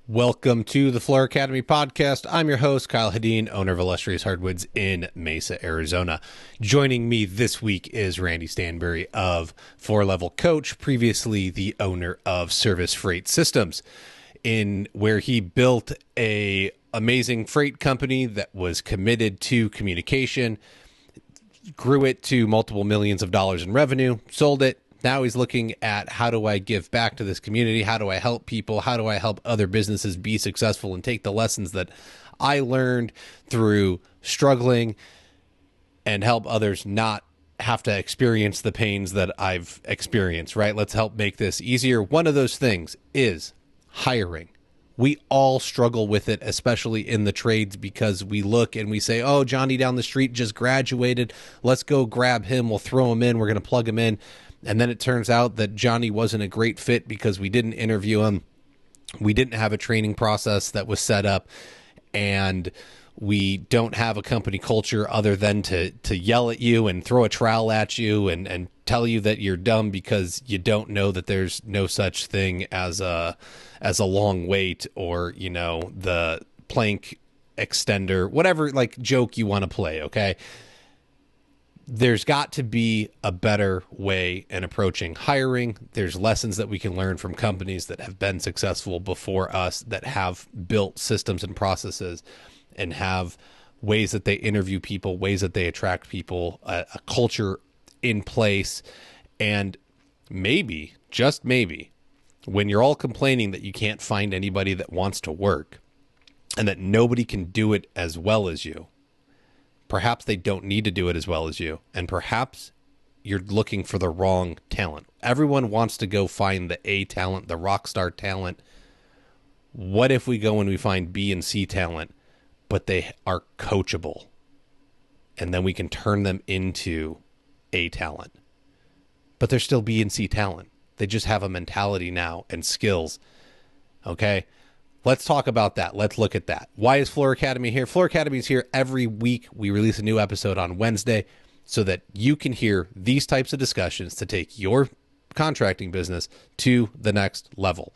Welcome to the Floor Academy podcast. I'm your host, Kyle Hedin, owner of Illustrious Hardwoods in Mesa, Arizona. Joining me this week is Randy Stanbury of 4Level Coach, previously the owner of Service Freight Systems, in where he built a amazing freight company that was committed to communication, grew it to multiple millions of dollars in revenue, sold it. Now he's looking at, how do I give back to this community? How do I help people? How do I help other businesses be successful and take the lessons that I learned through struggling and help others not have to experience the pains that I've experienced, right? Let's help make this easier. One of those things is hiring. We all struggle with it, especially in the trades, because we look and we say, oh, Johnny down the street just graduated. Let's go grab him. We'll throw him in. We're going to plug him in. And then it turns out that Johnny wasn't a great fit because we didn't interview him. We didn't have a training process that was set up, and we don't have a company culture other than to yell at you and throw a trowel at you and tell you that you're dumb because you don't know that there's no such thing as a long wait, or, you know, the plank extender, whatever like joke you want to play. Okay. There's got to be a better way in approaching hiring. There's lessons that we can learn from companies that have been successful before us, that have built systems and processes and have ways that they interview people, ways that they attract people, a culture in place. And maybe, just maybe, when you're all complaining that you can't find anybody that wants to work and that nobody can do it as well as you, perhaps they don't need to do it as well as you, and perhaps you're looking for the wrong talent. Everyone wants to go find the A talent, the rock star talent. What if we go and we find B and C talent, but they are coachable, and then we can turn them into A talent, but they're still B and C talent. They just have a mentality now and skills. Okay. Let's talk about that. Let's look at that. Why is Floor Academy here? Floor Academy is here every week. We release a new episode on Wednesday so that you can hear these types of discussions to take your contracting business to the next level.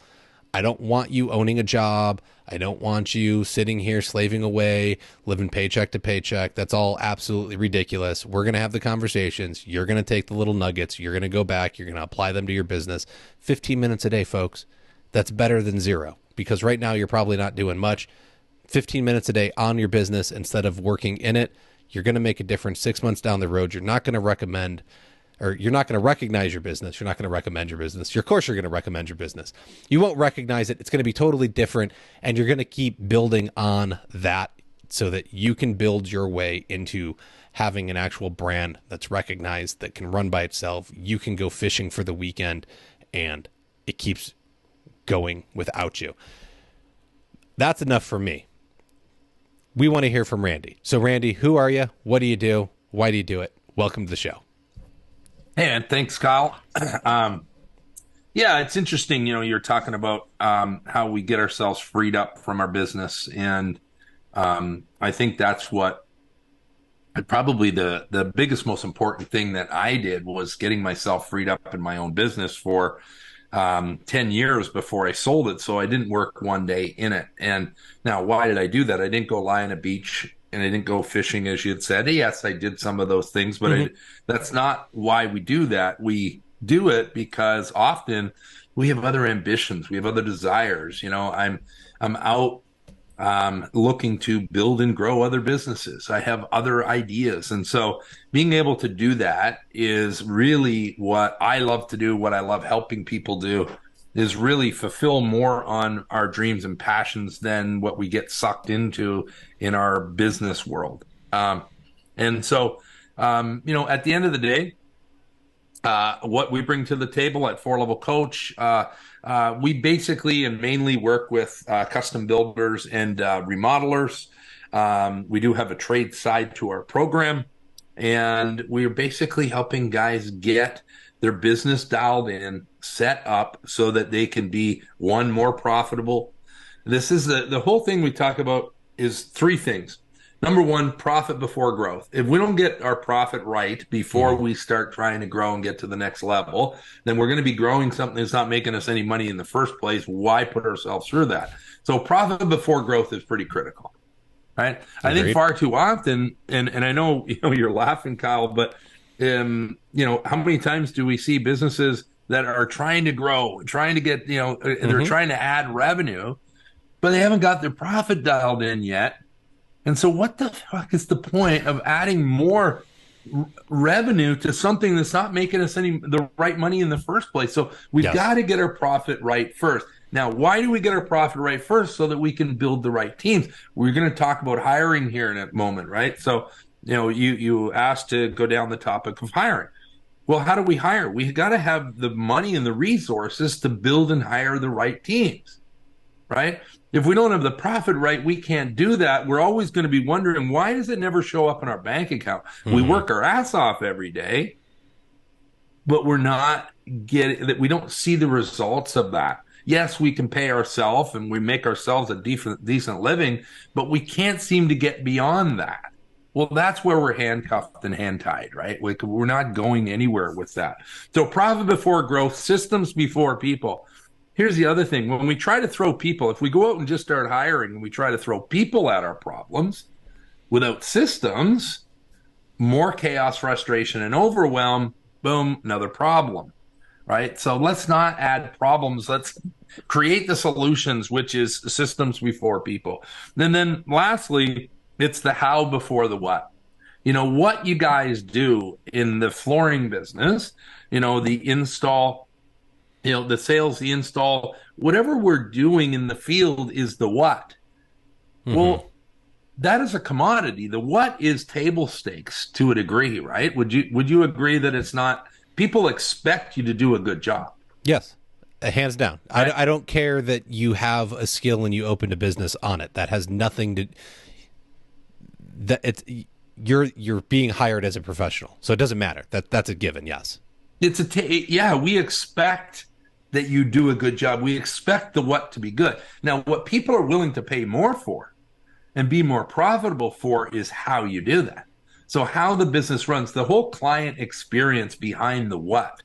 I don't want you owning a job. I don't want you sitting here slaving away, living paycheck to paycheck. That's all absolutely ridiculous. We're going to have the conversations. You're going to take the little nuggets. You're going to go back. You're going to apply them to your business. 15 minutes a day, folks. That's better than zero, because right now you're probably not doing much. 15 minutes a day on your business instead of working in it, you're going to make a difference 6 months down the road. You're not going to recommend, or you're not going to recognize your business. You're not going to recommend your business. Of course, you're going to recommend your business. You won't recognize it. It's going to be totally different, and you're going to keep building on that so that you can build your way into having an actual brand that's recognized, that can run by itself. You can go fishing for the weekend, and it keeps going without you. That's enough for me. We want to hear from Randy. So Randy, who are you? What do you do? Why do you do it? Welcome to the show. Hey, and thanks, Kyle. Yeah, it's interesting. You know, you're talking about how we get ourselves freed up from our business. And I think that's what probably the biggest, most important thing that I did was getting myself freed up in my own business for 10 years before I sold it. So I didn't work one day in it. And now, why did I do that? I didn't go lie on a beach and I didn't go fishing, as you had said. Yes, I did some of those things, but that's not why we do that. We do it because often we have other ambitions. We have other desires. You know, I'm out looking to build and grow other businesses. I have other ideas. And so being able to do that is really what I love to do, what I love helping people do, is really fulfill more on our dreams and passions than what we get sucked into in our business world. And so, you know, at the end of the day, what we bring to the table at 4Level Coach, we basically and mainly work with custom builders and remodelers. We do have a trade side to our program, and we're basically helping guys get their business dialed in, set up so that they can be, one, more profitable. This is the whole thing we talk about is three things. Number one, profit before growth. If we don't get our profit right before we start trying to grow and get to the next level, then we're going to be growing something that's not making us any money in the first place. Why put ourselves through that? So profit before growth is pretty critical, right? I think Agreed. far too often, and I know, you're laughing, Kyle, but how many times do we see businesses that are trying to grow, trying to get, they're trying to add revenue, but they haven't got their profit dialed in yet. And so what the fuck is the point of adding more revenue to something that's not making us the right money in the first place? So we've Yes. got to get our profit right first. Now, why do we get our profit right first? So that we can build the right teams. We're going to talk about hiring here in a moment, right? So, you asked to go down the topic of hiring. Well, how do we hire? We got to have the money and the resources to build and hire the right teams, right? If we don't have the profit right, we can't do that. We're always going to be wondering, why does it never show up in our bank account? We work our ass off every day, but we're not getting that. We don't see the results of that. Yes, we can pay ourselves and we make ourselves a decent living, but we can't seem to get beyond that. Well, that's where we're handcuffed and hand tied, right? We're not going anywhere with that. So profit before growth, systems before people. Here's the other thing. When we try to throw people, if we go out and just start hiring and we try to throw people at our problems without systems, more chaos, frustration, and overwhelm, boom, another problem, right? So let's not add problems. Let's create the solutions, which is systems before people. And then lastly, it's the how before the what. What you guys do in the flooring business, the install, the sales, the install, whatever we're doing in the field is the what. Well, that is a commodity. The what is table stakes to a degree, right? Would you agree that it's not? People expect you to do a good job. Yes. Hands down. Right? I don't care that you have a skill and you opened a business on it. That has nothing to that it's you're being hired as a professional. So it doesn't matter. That's a given, yes. We expect that you do a good job. We expect the what to be good. Now, what people are willing to pay more for and be more profitable for is how you do that. So how the business runs, the whole client experience behind the what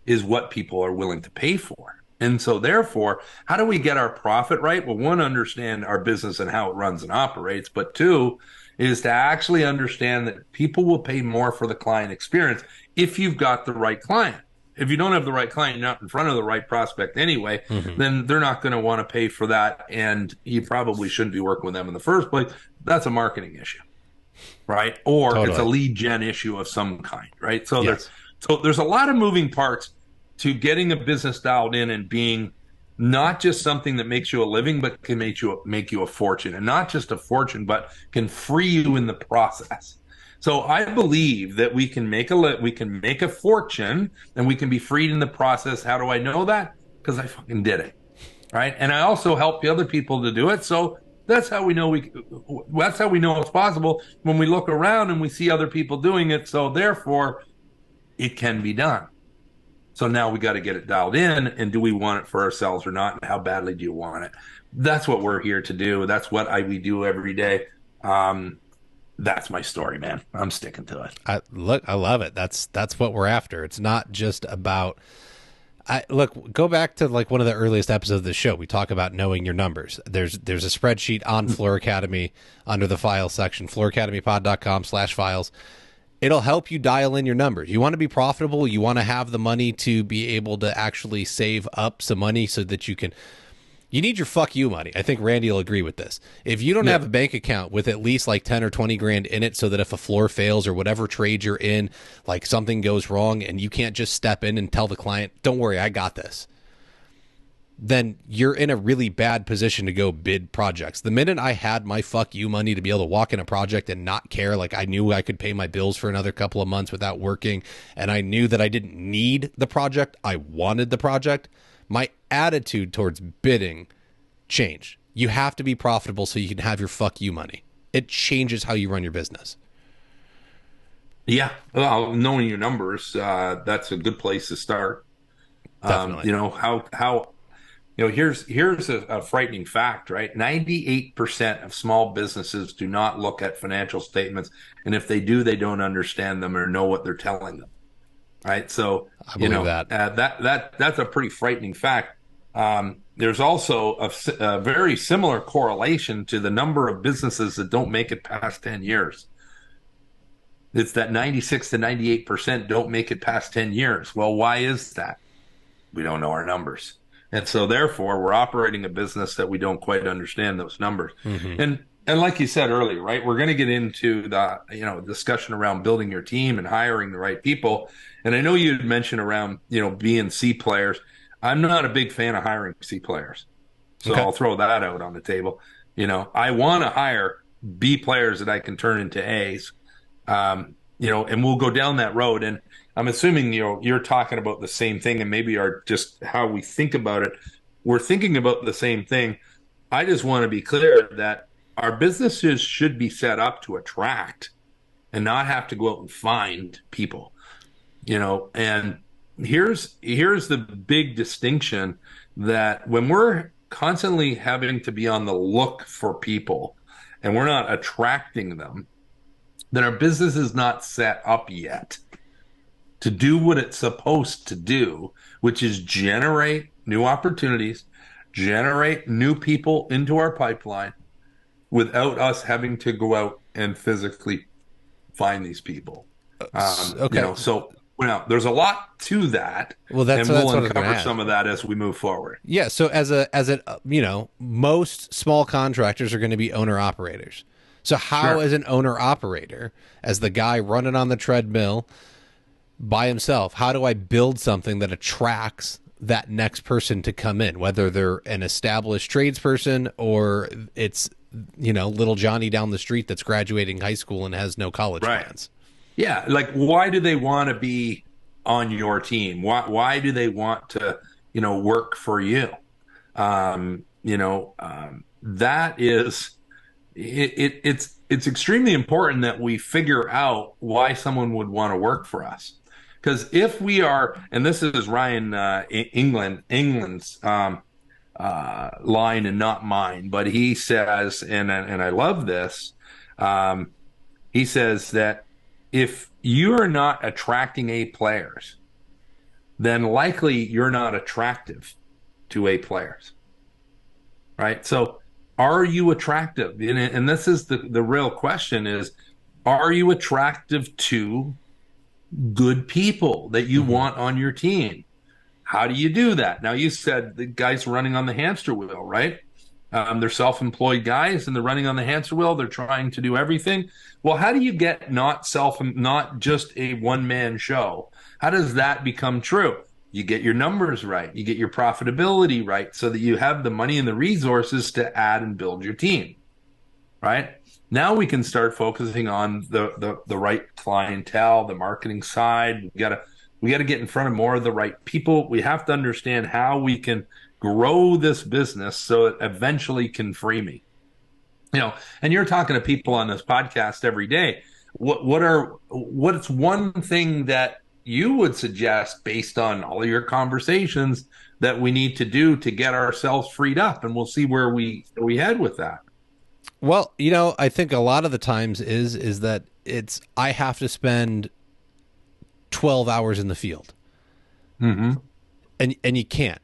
is what people are willing to pay for. And so therefore, how do we get our profit right? Well, one, understand our business and how it runs and operates, but two is to actually understand that people will pay more for the client experience if you've got the right client. If you don't have the right client, you're not in front of the right prospect anyway, then they're not going to want to pay for that. And you probably shouldn't be working with them in the first place. That's a marketing issue, right? Or Totally. It's a lead gen issue of some kind, right? So Yes. there's a lot of moving parts to getting a business dialed in and being not just something that makes you a living, but can make you a fortune, and not just a fortune, but can free you in the process. So I believe that we can make a fortune and we can be freed in the process. How do I know that? Because I fucking did it, right? And I also help the other people to do it. So that's how we know it's possible when we look around and we see other people doing it. So therefore, it can be done. So now we got to get it dialed in, and do we want it for ourselves or not? And how badly do you want it? That's what we're here to do. That's what we do every day. That's my story, man. I'm sticking to it. I love it. That's what we're after. It's not just about go back to like one of the earliest episodes of the show. We talk about knowing your numbers. There's a spreadsheet on Floor Academy under the files section, flooracademypod.com/files. It'll help you dial in your numbers. You want to be profitable. You want to have the money to be able to actually save up some money so that you need your fuck you money. I think Randy will agree with this. If you don't have a bank account with at least like 10 or 20 grand in it, so that if a floor fails or whatever trade you're in, like something goes wrong and you can't just step in and tell the client, don't worry, I got this, then you're in a really bad position to go bid projects. The minute I had my fuck you money to be able to walk in a project and not care, like I knew I could pay my bills for another couple of months without working, and I knew that I didn't need the project, I wanted the project, my attitude towards bidding changed. You have to be profitable so you can have your fuck you money. It changes how you run your business. Yeah. Well, knowing your numbers, that's a good place to start. Definitely. here's a frightening fact, right? 98% of small businesses do not look at financial statements, and if they do, they don't understand them or know what they're telling them, right? So, I believe that. that's a pretty frightening fact. There's also a very similar correlation to the number of businesses that don't make it past 10 years. It's that 96 to 98% don't make it past 10 years. Well, why is that? We don't know our numbers. And so therefore we're operating a business that we don't quite understand those numbers. Mm-hmm. And like you said earlier, right, we're going to get into the, discussion around building your team and hiring the right people. And I know you had mentioned around, being C players. I'm not a big fan of hiring C players. So Okay. I'll throw that out on the table. I want to hire B players that I can turn into A's. And we'll go down that road. And I'm assuming, you're talking about the same thing, and maybe our just how we think about it. We're thinking about the same thing. I just want to be clear that our businesses should be set up to attract and not have to go out and find people, and here's the big distinction, that when we're constantly having to be on the look for people and we're not attracting them, then our business is not set up yet to do what it's supposed to do, which is generate new opportunities, generate new people into our pipeline without us having to go out and physically find these people. Okay. So there's a lot to that. Well, that's and we'll what I was uncover gonna ask. some of that as we move forward. Yeah. So most small contractors are going to be owner operators. So how, Sure. as an owner operator, as the guy running on the treadmill by himself, how do I build something that attracts that next person to come in, whether they're an established tradesperson or it's, little Johnny down the street that's graduating high school and has no college Right. plans? Yeah, like why do they want to be on your team? Why do they want to, work for you? That is it's extremely important that we figure out why someone would want to work for us. Because if we are, and this is Ryan England's line and not mine, but he says, and I love this. He says that if you're not attracting A players, then likely you're not attractive to A players, right? So are you attractive? And this is the real question is, are you attractive to good people that you want on your team? How do you do that? Now, you said the guys running on the hamster wheel, right? They're self-employed guys and they're running on the hamster wheel. They're trying to do everything. Well, how do you get not just a one-man show? How does that become true? You get your numbers right. You get your profitability right so that you have the money and the resources to add and build your team, right? Now we can start focusing on the right clientele, the marketing side. We got to get in front of more of the right people. We have to understand how we can grow this business so it eventually can free me. And you're talking to people on this podcast every day. What's one thing that you would suggest based on all of your conversations that we need to do to get ourselves freed up? And we'll see where we head with that. Well, I think a lot of the times is that I have to spend 12 hours in the field. Mm-hmm. And you can't.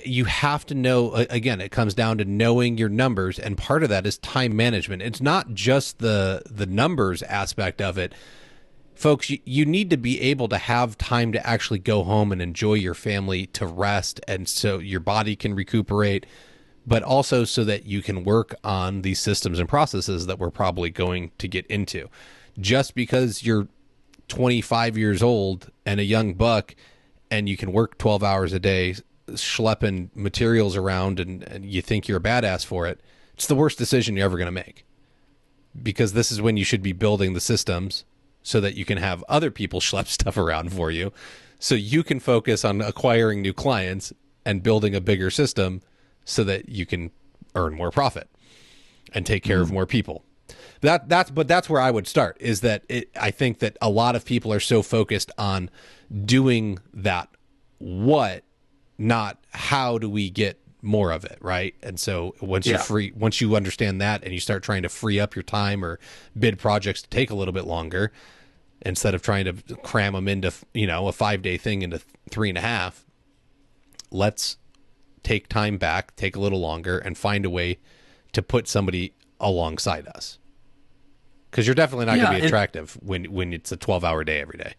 You have to know, again, it comes down to knowing your numbers, and part of that is time management. It's not just the numbers aspect of it. Folks, you need to be able to have time to actually go home and enjoy your family, to rest, and so your body can recuperate, but also so that you can work on these systems and processes that we're probably going to get into. Just because you're 25 years old and a young buck and you can work 12 hours a day schlepping materials around and you think you're a badass for it, it's the worst decision you're ever going to make. Because this is when you should be building the systems so that you can have other people schlep stuff around for you, so you can focus on acquiring new clients and building a bigger system so that you can earn more profit and take care of more people. That's where I would start, is that I think that a lot of people are so focused on doing that, not how do we get more of it, right? And so once Yeah. once you understand that and you start trying to free up your time or bid projects to take a little bit longer, instead of trying to cram them into, a 5-day thing into 3.5, let's take time back, take a little longer, and find a way to put somebody alongside us. Because you're definitely not going to be attractive when it's a 12-hour day every day.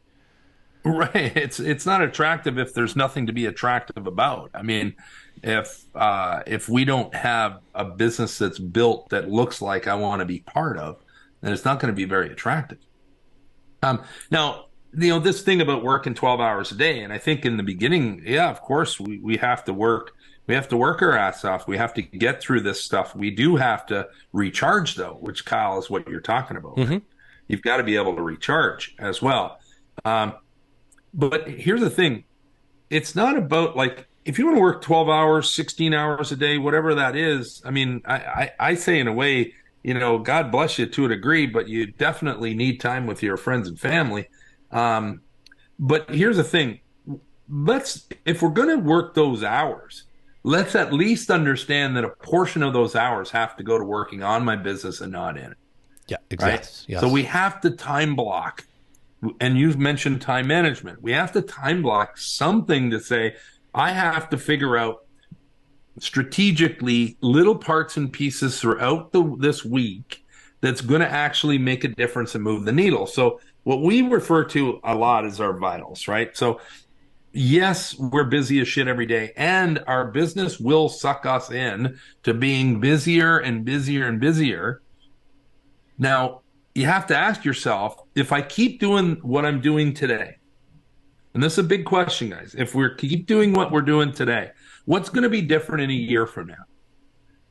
Right. It's not attractive if there's nothing to be attractive about. I mean, if we don't have a business that's built that looks like I want to be part of, then it's not going to be very attractive. Now, this thing about working 12 hours a day, and I think in the beginning, yeah, of course, we have to work. We have to work our ass off. We have to get through this stuff. We do have to recharge, though, which, Kyle, is what you're talking about. Mm-hmm. You've got to be able to recharge as well. But here's the thing. It's not about, like, if you want to work 12 hours, 16 hours a day, whatever that is, I mean, I say in a way, God bless you to a degree, but you definitely need time with your friends and family. But here's the thing. If we're going to work those hours, let's at least understand that a portion of those hours have to go to working on my business and not in it. Yeah, exactly. Right? Yes. So we have to time block. And you've mentioned time management. We have to time block something to say, I have to figure out strategically little parts and pieces throughout this week that's going to actually make a difference and move the needle. So what we refer to a lot is our vitals, right? So yes, we're busy as shit every day, and our business will suck us in to being busier and busier and busier. Now, you have to ask yourself, if I keep doing what I'm doing today, and this is a big question, guys, if we keep doing what we're doing today, what's going to be different in a year from now?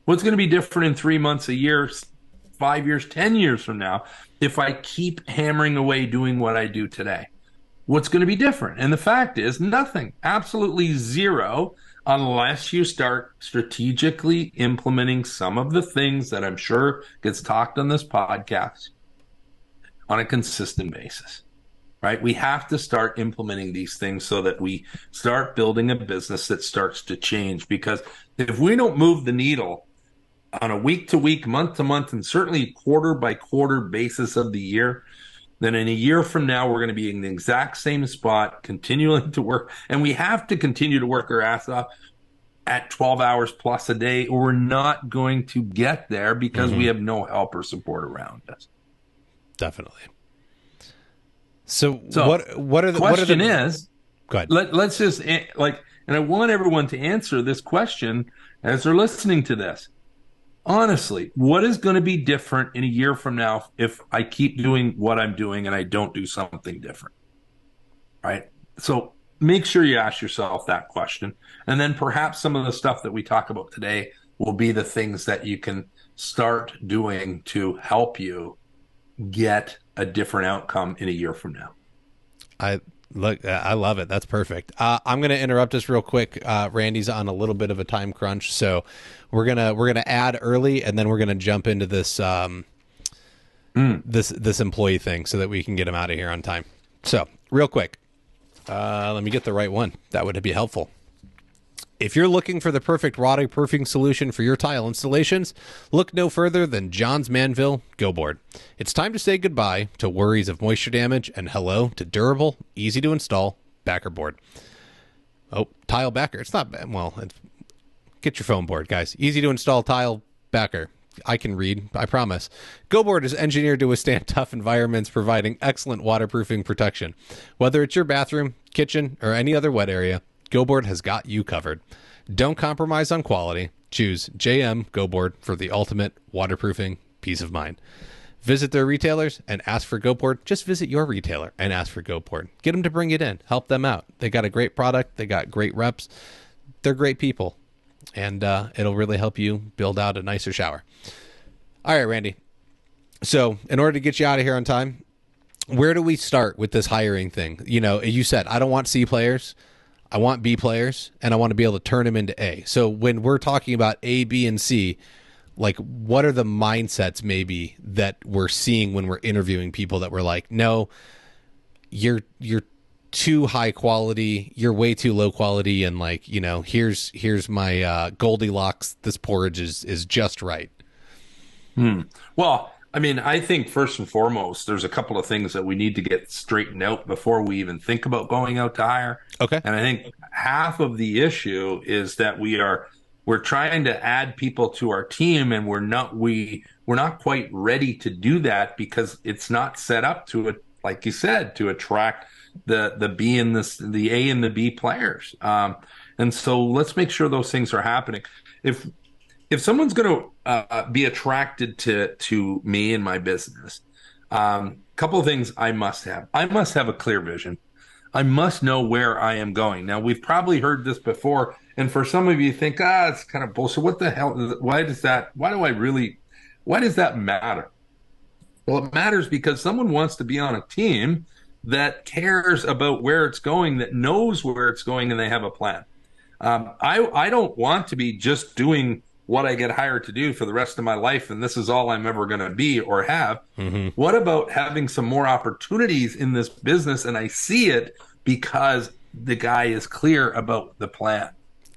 What's going to be different in 3 months, a year, 5 years, 10 years from now, if I keep hammering away doing what I do today? What's going to be different? And the fact is nothing, absolutely zero, unless you start strategically implementing some of the things that I'm sure gets talked on this podcast on a consistent basis, right? We have to start implementing these things so that we start building a business that starts to change. Because if we don't move the needle on a week-to-week, month-to-month, and certainly quarter-by-quarter basis of the year, then in a year from now, we're going to be in the exact same spot, continuing to work. And we have to continue to work our ass off at 12 hours plus a day, or we're not going to get there because we have no help or support around us. Definitely. So what are the question is, go ahead. Let's just and I want everyone to answer this question as they're listening to this. Honestly, what is going to be different in a year from now if I keep doing what I'm doing and I don't do something different? Right? So make sure you ask yourself that question. And then perhaps some of the stuff that we talk about today will be the things that you can start doing to help you get a different outcome in a year from now. I love it. That's perfect. I'm going to interrupt us real quick. Randy's on a little bit of a time crunch, so we're gonna add early, and then we're gonna jump into this this employee thing so that we can get him out of here on time. So real quick, let me get the right one. That would be helpful. If you're looking for the perfect waterproofing solution for your tile installations, look no further than John's Manville Go Board. It's time to say goodbye to worries of moisture damage and hello to durable, easy to install backer board. Oh, tile backer. It's not bad. Well, get your foam board, guys. Easy to install tile backer. I can read, I promise. Go Board is engineered to withstand tough environments, providing excellent waterproofing protection. Whether it's your bathroom, kitchen, or any other wet area, Go Board has got you covered. Don't compromise on quality. Choose JM Go Board for the ultimate waterproofing peace of mind. Visit their retailers and ask for Go Board. Just visit your retailer and ask for Go Board. Get them to bring it in. Help them out. They got a great product. They got great reps. They're great people. And it'll really help you build out a nicer shower. All right, Randy. So in order to get you out of here on time, where do we start with this hiring thing? You said, I don't want C players. I want B players, and I want to be able to turn them into A. So when we're talking about A, B, and C, like, what are the mindsets maybe that we're seeing when we're interviewing people that we're like, no, you're too high quality, you're way too low quality, and like, here's my Goldilocks, this porridge is just right. Well, I mean, I think first and foremost, there's a couple of things that we need to get straightened out before we even think about going out to hire. Okay. And I think half of the issue is that we're trying to add people to our team, and we're not quite ready to do that because it's not set up to it, like you said, to attract the B and the A and the B players. And so let's make sure those things are happening. If someone's going to be attracted to me and my business, couple of things I must have. I must have a clear vision. I must know where I am going. Now, we've probably heard this before, and for some of you think, it's kind of bullshit. What the hell? Why does that matter? Well, it matters because someone wants to be on a team that cares about where it's going, that knows where it's going, and they have a plan. I don't want to be just doing what I get hired to do for the rest of my life, and this is all I'm ever going to be or have. What about having some more opportunities in this business, and I see it because the guy is clear about the plan?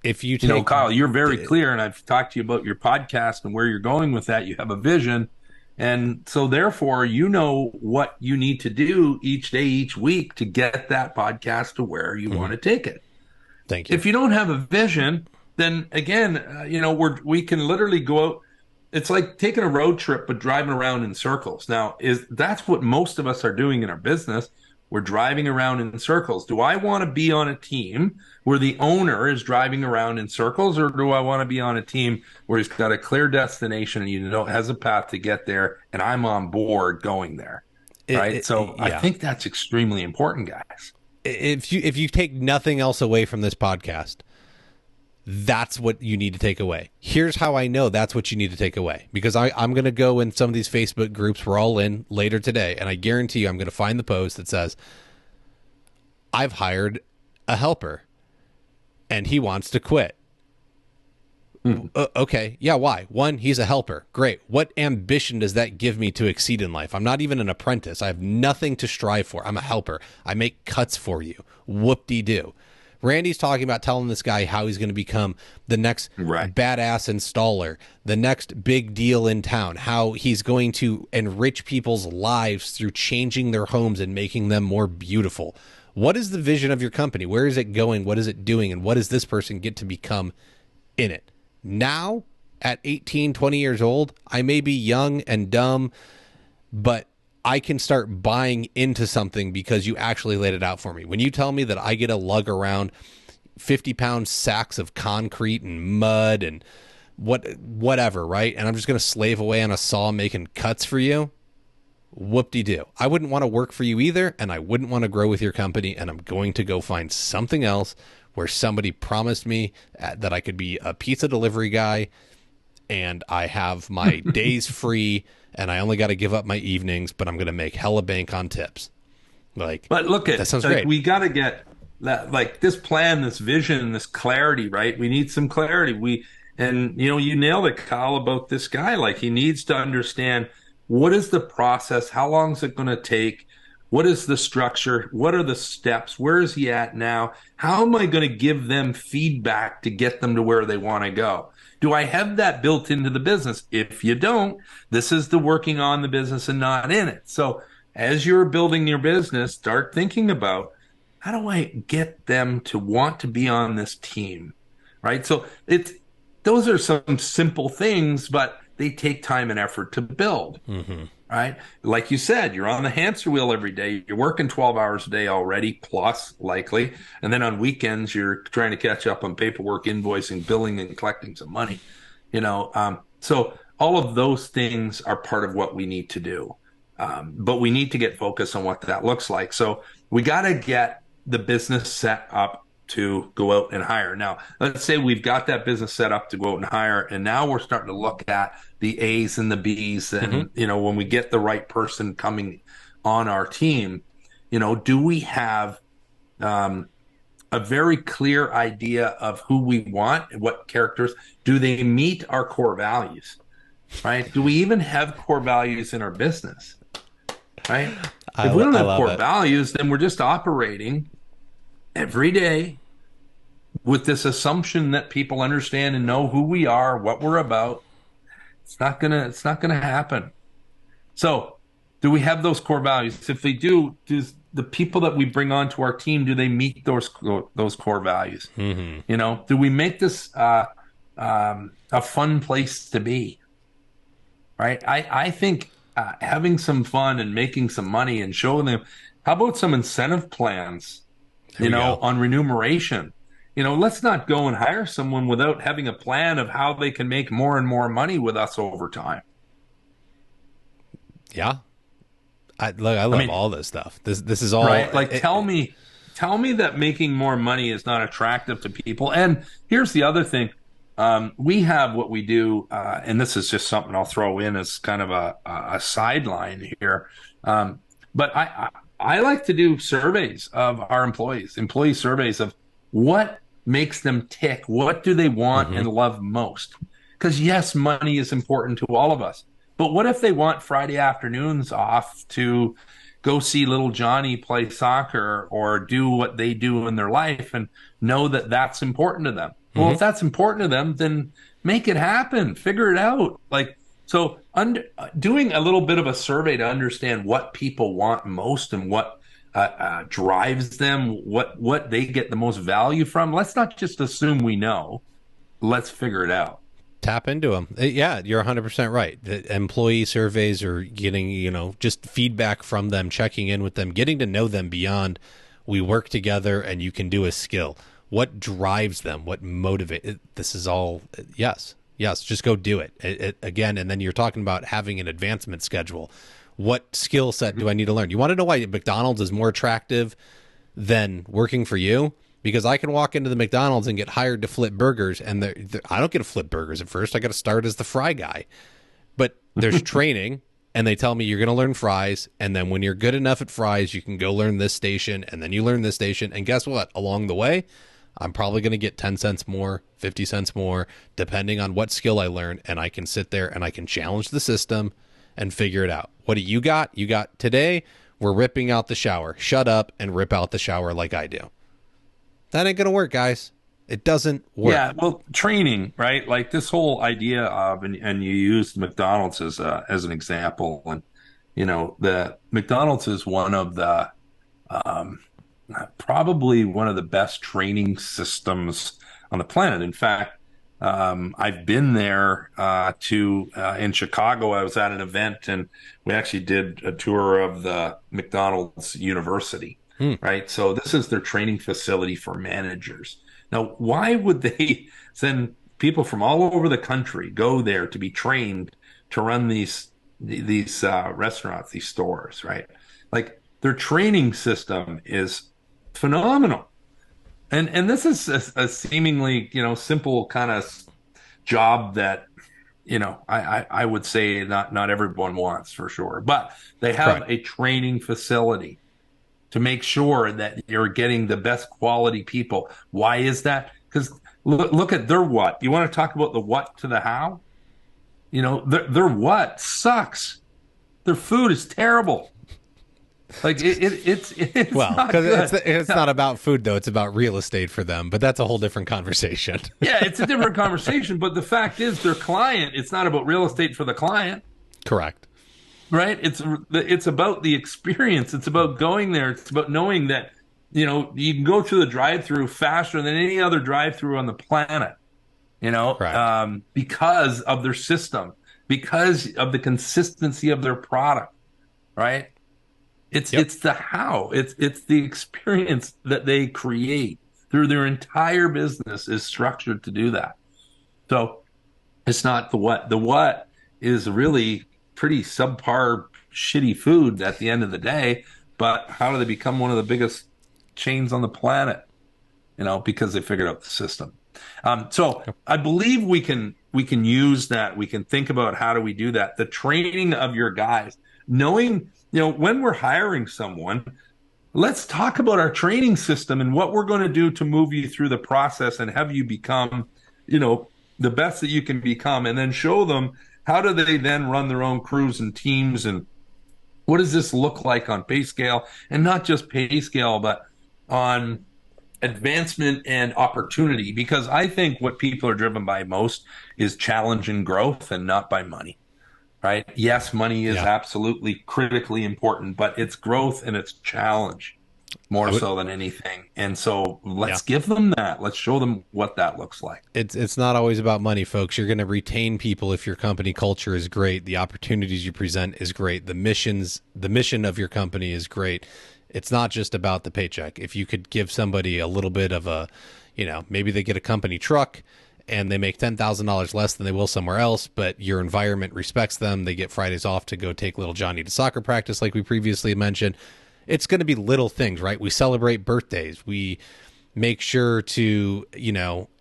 If you take, Kyle, you're very clear, and I've talked to you about your podcast and where you're going with that. You have a vision, and so therefore you know what you need to do each day, each week to get that podcast to where you want to take it. Thank you. If you don't have a vision, then again, we can literally go out. It's like taking a road trip, but driving around in circles. Now, that's what most of us are doing in our business. We're driving around in circles. Do I want to be on a team where the owner is driving around in circles, or do I want to be on a team where he's got a clear destination and has a path to get there, and I'm on board going there? Right. I think that's extremely important, guys. If you take nothing else away from this podcast, that's what you need to take away. Here's how I know that's what you need to take away, because I'm going to go in some of these Facebook groups we're all in later today, and I guarantee you I'm going to find the post that says, I've hired a helper and he wants to quit. Okay. Yeah. Why? One, he's a helper. Great. What ambition does that give me to exceed in life? I'm not even an apprentice. I have nothing to strive for. I'm a helper. I make cuts for you. Whoop-de-doo. Randy's talking about telling this guy how he's going to become the next badass installer, the next big deal in town, how he's going to enrich people's lives through changing their homes and making them more beautiful. What is the vision of your company? Where is it going? What is it doing? And what does this person get to become in it? Now, at 18, 20 years old, I may be young and dumb, but I can start buying into something because you actually laid it out for me. When you tell me that I get to lug around 50-pound sacks of concrete and mud and whatever, right? And I'm just going to slave away on a saw making cuts for you. Whoop-de-doo. I wouldn't want to work for you either, and I wouldn't want to grow with your company, and I'm going to go find something else where somebody promised me that I could be a pizza delivery guy and I have my days free and I only got to give up my evenings, but I'm going to make hella bank on tips. But look at that sounds great. We got to get that, like, this plan, this vision, this clarity, right? We need some clarity. You nailed it, Kyle, about this guy. Like, he needs to understand, what is the process? How long is it going to take? What is the structure? What are the steps? Where is he at now? How am I going to give them feedback to get them to where they want to go? Do I have that built into the business? If you don't, this is the working on the business and not in it. So as you're building your business, start thinking about, how do I get them to want to be on this team, right? So those are some simple things, but they take time and effort to build. Right? Like you said, you're on the hamster wheel every day. You're working 12 hours a day already, plus likely. And then on weekends, you're trying to catch up on paperwork, invoicing, billing, and collecting some money. So all of those things are part of what we need to do. But we need to get focused on what that looks like. So we got to get the business set up to go out and hire. Now, let's say we've got that business set up to go out and hire, and now we're starting to look at the A's and the B's, and when we get the right person coming on our team, do we have a very clear idea of who we want and what characters? Do they meet our core values? Right? Do we even have core values in our business? Right? If we don't have core values, then we're just operating every day with this assumption that people understand and know who we are, what we're about, it's not gonna happen. So, do we have those core values? If they do the people that we bring onto our team, do they meet those core values? Mm-hmm. Do we make this a fun place to be? Right? I think having some fun and making some money and showing them. How about some incentive plans? There we go. On remuneration. Let's not go and hire someone without having a plan of how they can make more and more money with us over time. Yeah. I love all this stuff. This is all right. Like, tell me that making more money is not attractive to people. And here's the other thing. We have what we do, and this is just something I'll throw in as kind of a sideline here. But I like to do surveys of our employee surveys of what makes them tick. What do they want and love most? Because yes, money is important to all of us. But what if they want Friday afternoons off to go see little Johnny play soccer or do what they do in their life and know that that's important to them? Well, if that's important to them, then make it happen. Figure it out. So doing a little bit of a survey to understand what people want most and what drives them, what they get the most value from. Let's not just assume we know. Let's figure it out. Tap into them. Yeah, you're 100% right. The employee surveys are getting, just feedback from them, checking in with them, getting to know them beyond we work together and you can do a skill. What drives them? What motivates? This is all, yes, just go do it. Again, and then you're talking about having an advancement schedule. What skill set do I need to learn? You want to know why McDonald's is more attractive than working for you? Because I can walk into the McDonald's and get hired to flip burgers, and I don't get to flip burgers at first. I got to start as the fry guy. But there's training, and they tell me you're going to learn fries, and then when you're good enough at fries, you can go learn this station, and then you learn this station. And guess what? Along the way, I'm probably going to get 10 cents more, 50 cents more, depending on what skill I learn, and I can sit there and I can challenge the system and figure it out. What do you got? You got today, we're ripping out the shower. Shut up and rip out the shower like I do. That ain't going to work, guys. It doesn't work. Yeah, well, training, right? Like this whole idea of, and you used McDonald's as an example, and the McDonald's is one of the probably one of the best training systems on the planet. In fact, I've been there in Chicago. I was at an event, and we actually did a tour of the McDonald's University. Right. So this is their training facility for managers. Now, why would they send people from all over the country go there to be trained to run these restaurants, these stores, right? Like their training system is phenomenal. And this is a seemingly, simple kind of job that, I would say not everyone wants for sure, but they have a training facility to make sure that you're getting the best quality people. Why is that? Because look at their what. You want to talk about the what to the how? Their what sucks. Their food is terrible. Like it's well, because it's not about food though. It's about real estate for them. But that's a whole different conversation. Yeah, it's a different conversation. But the fact is, their client. It's not about real estate for the client. Correct. Right? It's about the experience. It's about going there. It's about knowing that, you can go through the drive-through faster than any other drive-through on the planet, because of their system, because of the consistency of their product, right? It's the how. It's the experience that they create through their entire business is structured to do that. So it's not the what. The what is really pretty subpar, shitty food at the end of the day. But how do they become one of the biggest chains on the planet? Because they figured out the system. So I believe we can use that. We can think about how do we do that. The training of your guys, knowing, when we're hiring someone, let's talk about our training system and what we're going to do to move you through the process and have you become, the best that you can become, and then show them how do they then run their own crews and teams, and what does this look like on pay scale, and not just pay scale, but on advancement and opportunity, because I think what people are driven by most is challenge and growth and not by money, right? Yes, money is Yeah. absolutely critically important, but it's growth and it's challenge I more would, so than anything. And so yeah. let's give them that. Let's show them what that looks like. It's not always about money, folks. You're going to retain people if your company culture is great, the opportunities you present is great, the mission of your company is great. It's not just about the paycheck. If you could give somebody a little bit of a, maybe they get a company truck and they make $10,000 less than they will somewhere else, but your environment respects them. They get Fridays off to go take little Johnny to soccer practice, like we previously mentioned. It's going to be little things, right? We celebrate birthdays. We make sure to,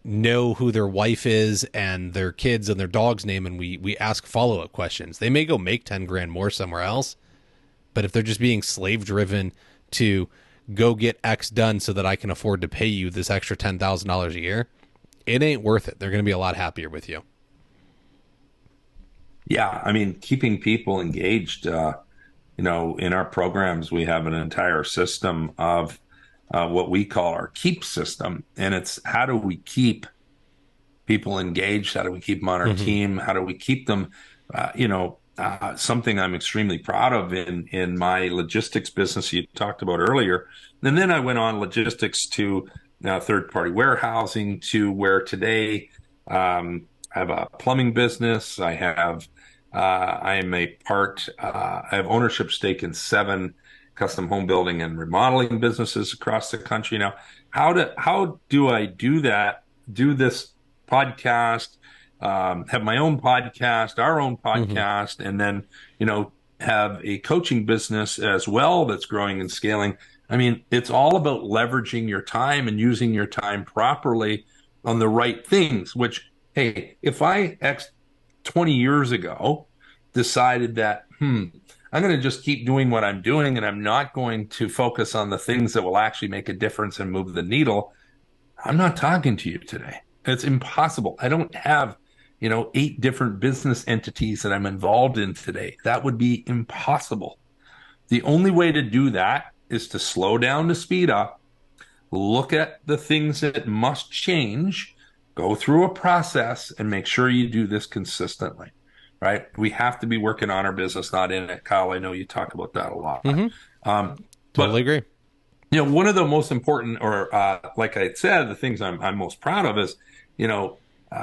know who their wife is and their kids and their dog's name. And we ask follow-up questions. They may go make 10 grand more somewhere else, but if they're just being slave driven to go get X done so that I can afford to pay you this extra $10,000 a year, it ain't worth it. They're going to be a lot happier with you. Yeah, I mean, keeping people engaged. In our programs, we have an entire system of what we call our keep system, and it's how do we keep people engaged? How do we keep them on our team? How do we keep them? Something I'm extremely proud of in my logistics business you talked about earlier, and then I went on logistics to third party warehousing to where today I have a plumbing business. I am a part. I have ownership stake in 7 custom home building and remodeling businesses across the country. Now, how do I do that? Do this podcast, have my own podcast, our own podcast, and then have a coaching business as well that's growing and scaling. I mean, it's all about leveraging your time and using your time properly on the right things. Which, hey, if I 20 years ago decided that, I'm going to just keep doing what I'm doing and I'm not going to focus on the things that will actually make a difference and move the needle, I'm not talking to you today. It's impossible. I don't have, 8 different business entities that I'm involved in today. That would be impossible. The only way to do that is to slow down to speed up, look at the things that must change, go through a process, and make sure you do this consistently, right? We have to be working on our business, not in it. Kyle, I know you talk about that a lot. Totally agree. One of the most important, or like I said, the things I'm most proud of is,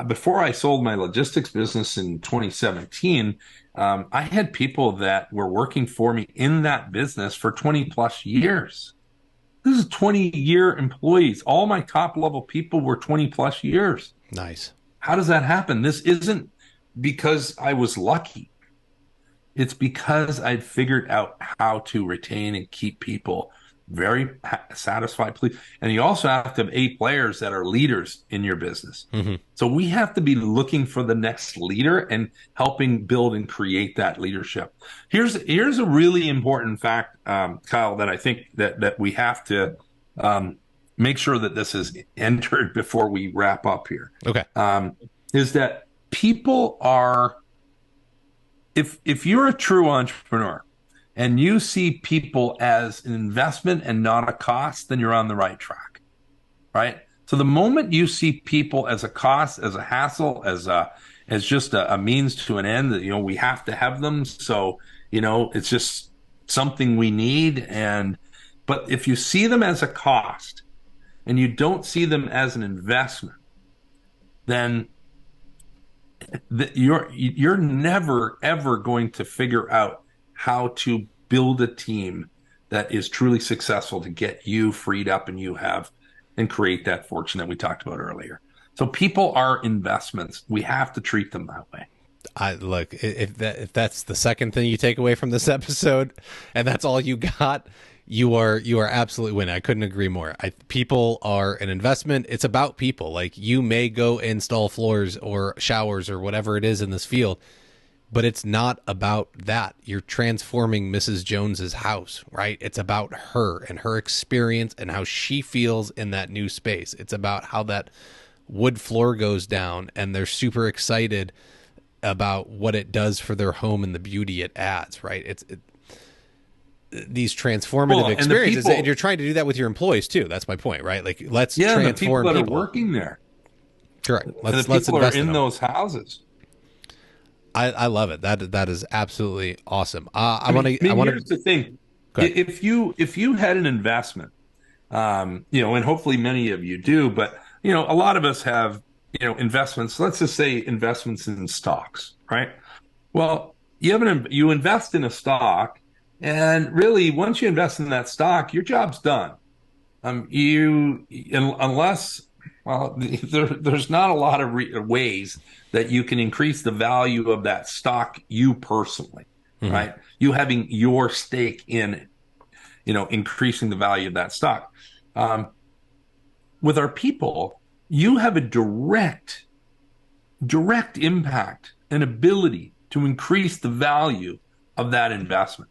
before I sold my logistics business in 2017, I had people that were working for me in that business for 20 plus years. This is 20-year employees. All my top level people were 20 plus years. Nice. How does that happen? This isn't because I was lucky. It's because I'd figured out how to retain and keep people very satisfied. And you also have to have A players that are leaders in your business. So we have to be looking for the next leader and helping build and create that leadership. Here's a really important fact, Kyle, that I think that we have to make sure that this is entered before we wrap up here. Okay. Is that people are, if you're a true entrepreneur and you see people as an investment and not a cost, then you're on the right track, right? So the moment you see people as a cost, as a hassle, as just a means to an end, that we have to have them, so it's just something we need. But if you see them as a cost and you don't see them as an investment, then you're never ever going to figure out how to build a team that is truly successful to get you freed up and create that fortune that we talked about earlier. So people are investments. We have to treat them that way. Look, if that's the second thing you take away from this episode, and that's all you got, you are absolutely winning. I couldn't agree more. People are an investment. It's about people. Like, you may go install floors or showers or whatever it is in this field, but it's not about that. You're transforming Mrs. Jones's house, right? It's about her and her experience and how she feels in that new space. It's about how that wood floor goes down and they're super excited about what it does for their home and the beauty it adds, right? these transformative Well, and the experiences, people, and you're trying to do that with your employees too. That's my point, right? Like, let's yeah, and the people transform that are people. working there, Correct. and the Let's people are invest in in them. those houses. I love it. That is absolutely awesome. I mean, here's the thing: Go ahead. if you had an investment, and hopefully many of you do, but a lot of us have investments. Let's just say investments in stocks, right? Well, you invest in a stock, and really, once you invest in that stock, your job's done. Unless, well, there's not a lot of ways that you can increase the value of that stock, you personally, Mm-hmm. right? You having your stake in, increasing the value of that stock. With our people, you have a direct impact and ability to increase the value of that investment.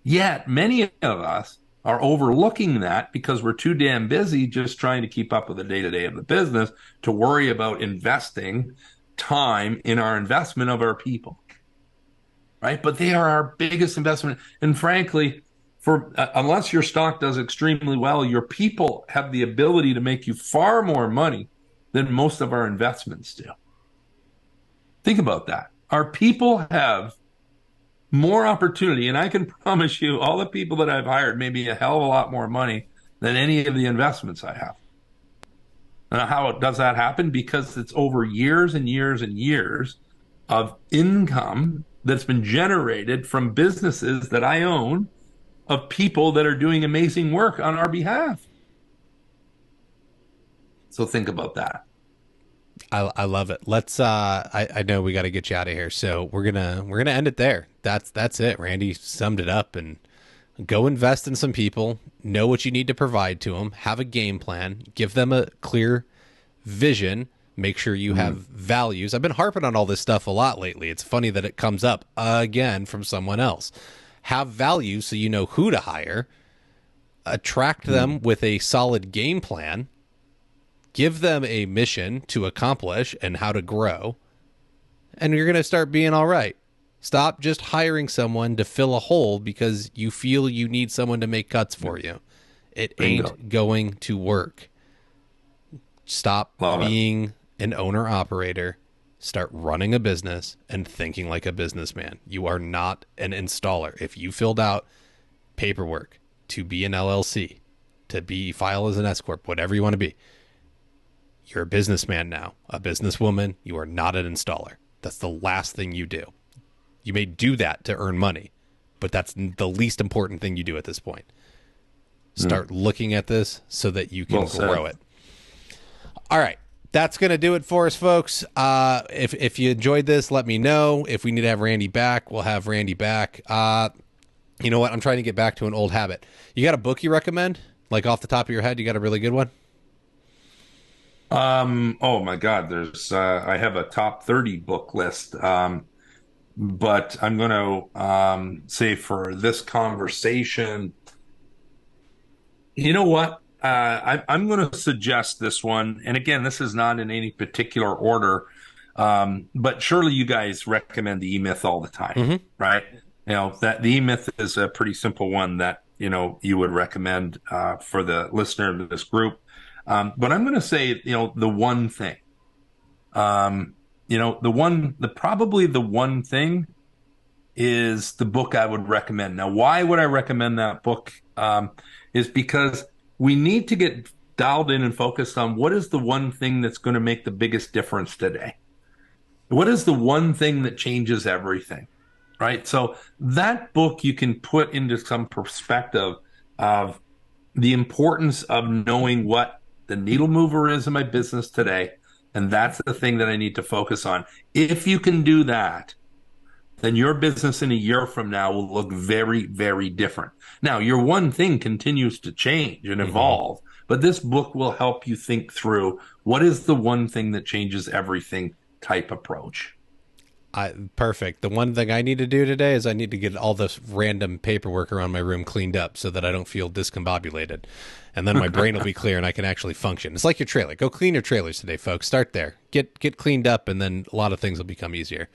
Yet many of us are overlooking that because we're too damn busy just trying to keep up with the day-to-day of the business to worry about investing time in our investment of our people. Right? But they are our biggest investment. And frankly, unless your stock does extremely well, your people have the ability to make you far more money than most of our investments do. Think about that. Our people have more opportunity, and I can promise you all the people that I've hired made me a hell of a lot more money than any of the investments I have. And how does that happen? Because it's over years and years and years of income that's been generated from businesses that I own, of people that are doing amazing work on our behalf. So think about that. I love it. Let's I know we got to get you out of here, so we're gonna end it there. That's it. Randy summed it up. And go invest in some people, know what you need to provide to them, have a game plan, give them a clear vision, make sure you have values. I've been harping on all this stuff a lot lately. It's funny that it comes up again from someone else. Have values so you know who to hire, attract them with a solid game plan, give them a mission to accomplish and how to grow, and you're going to start being all right. Stop just hiring someone to fill a hole because you feel you need someone to make cuts for you. It ain't going to work. Stop being an owner-operator. Start running a business and thinking like a businessman. You are not an installer. If you filled out paperwork to be an LLC, to be file as an S corp, whatever you want to be, you're a businessman now, a businesswoman. You are not an installer. That's the last thing you do. You may do that to earn money, but that's the least important thing you do at this point. Start looking at this so that you can grow it. All right. That's going to do it for us, folks. If you enjoyed this, let me know. If we need to have Randy back, we'll have Randy back. You know what? I'm trying to get back to an old habit. You got a book you recommend? Like off the top of your head, you got a really good one? Oh my God, I have a top 30 book list. But I'm going to say for this conversation, you know what? I'm going to suggest this one. And again, this is not in any particular order, but surely you guys recommend the E-Myth all the time, right? That the E-Myth is a pretty simple one that, you would recommend for the listener of this group. But I'm going to say, the one thing. Probably the one thing is the book I would recommend. Now, why would I recommend that book? Is because we need to get dialed in and focused on what is the one thing that's going to make the biggest difference today. What is the one thing that changes everything, right? So that book you can put into some perspective of the importance of knowing what the needle mover is in my business today. And that's the thing that I need to focus on. If you can do that, then your business in a year from now will look very, very different. Now, your one thing continues to change and evolve, but this book will help you think through what is the one thing that changes everything type approach. Perfect. The one thing I need to do today is I need to get all this random paperwork around my room cleaned up so that I don't feel discombobulated. And then my brain will be clear and I can actually function. It's like your trailer. Go clean your trailers today, folks. Start there. Get cleaned up, and then a lot of things will become easier.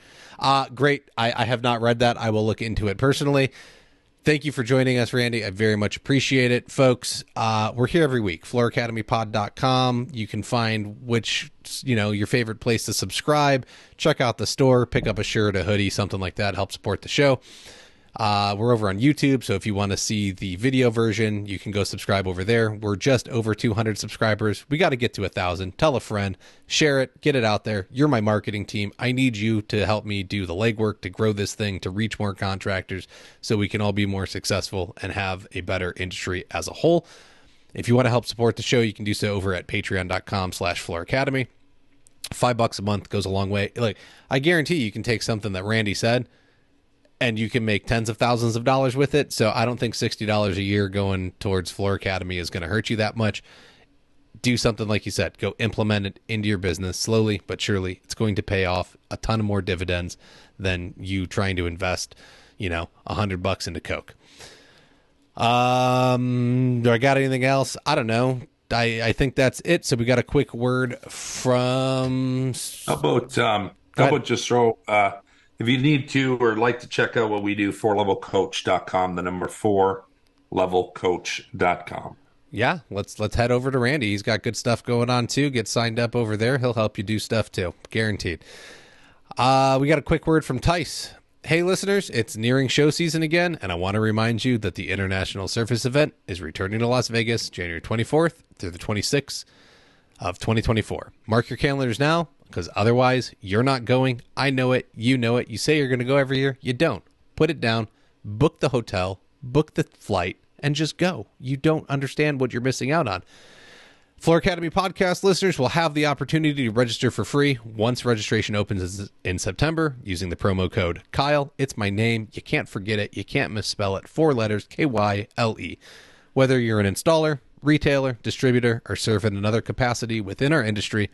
Great. I have not read that. I will look into it personally. Thank you for joining us, Randy. I very much appreciate it. Folks, we're here every week, flooracademypod.com. You can find your favorite place to subscribe. Check out the store, pick up a shirt, a hoodie, something like that. Help support the show. We're over on YouTube, so if you want to see the video version, you can go subscribe over there. We're just over 200 subscribers. We got to get to 1,000. Tell a friend, share it, get it out there. You're my marketing team. I need you to help me do the legwork to grow this thing, to reach more contractors so we can all be more successful and have a better industry as a whole. If you want to help support the show, you can do so over at patreon.com/flooracademy. $5 a month goes a long way. Like, I guarantee you can take something that Randy said and you can make tens of thousands of dollars with it. So I don't think $60 a year going towards Floor Academy is going to hurt you that much. Do something like you said. Go implement it into your business slowly but surely. It's going to pay off a ton of more dividends than you trying to invest, $100 into Coke. Do I got anything else? I don't know. I think that's it. So we got a quick word from... How about just throw... if you need to or like to check out what we do, 4levelcoach.com, the number 4levelcoach.com. Yeah, let's head over to Randy. He's got good stuff going on too. Get signed up over there. He'll help you do stuff too. Guaranteed. We got a quick word from Tice. Hey listeners, it's nearing show season again, and I want to remind you that the International Surface event is returning to Las Vegas January 24th through the 26th of 2024. Mark your calendars now, because otherwise you're not going. I know it. You know it. You say you're going to go every year. You don't. Put it down. Book the hotel. Book the flight. And just go. You don't understand what you're missing out on. Floor Academy podcast listeners will have the opportunity to register for free once registration opens in September using the promo code Kyle. It's my name. You can't forget it. You can't misspell it. 4 letters, Kyle. Whether you're an installer, retailer, distributor, or serve in another capacity within our industry,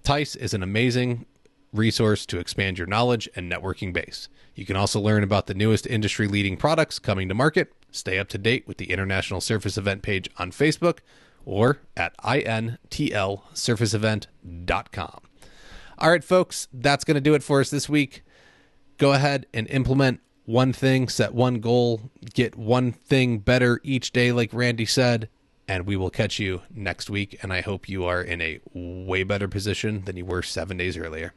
Tice is an amazing resource to expand your knowledge and networking base. You can also learn about the newest industry-leading products coming to market, stay up to date with the International Surface Event page on Facebook, or at intlsurfaceevent.com. All right, folks, that's going to do it for us this week. Go ahead and implement one thing, set one goal, get one thing better each day, like Randy said, and we will catch you next week. And I hope you are in a way better position than you were 7 days earlier.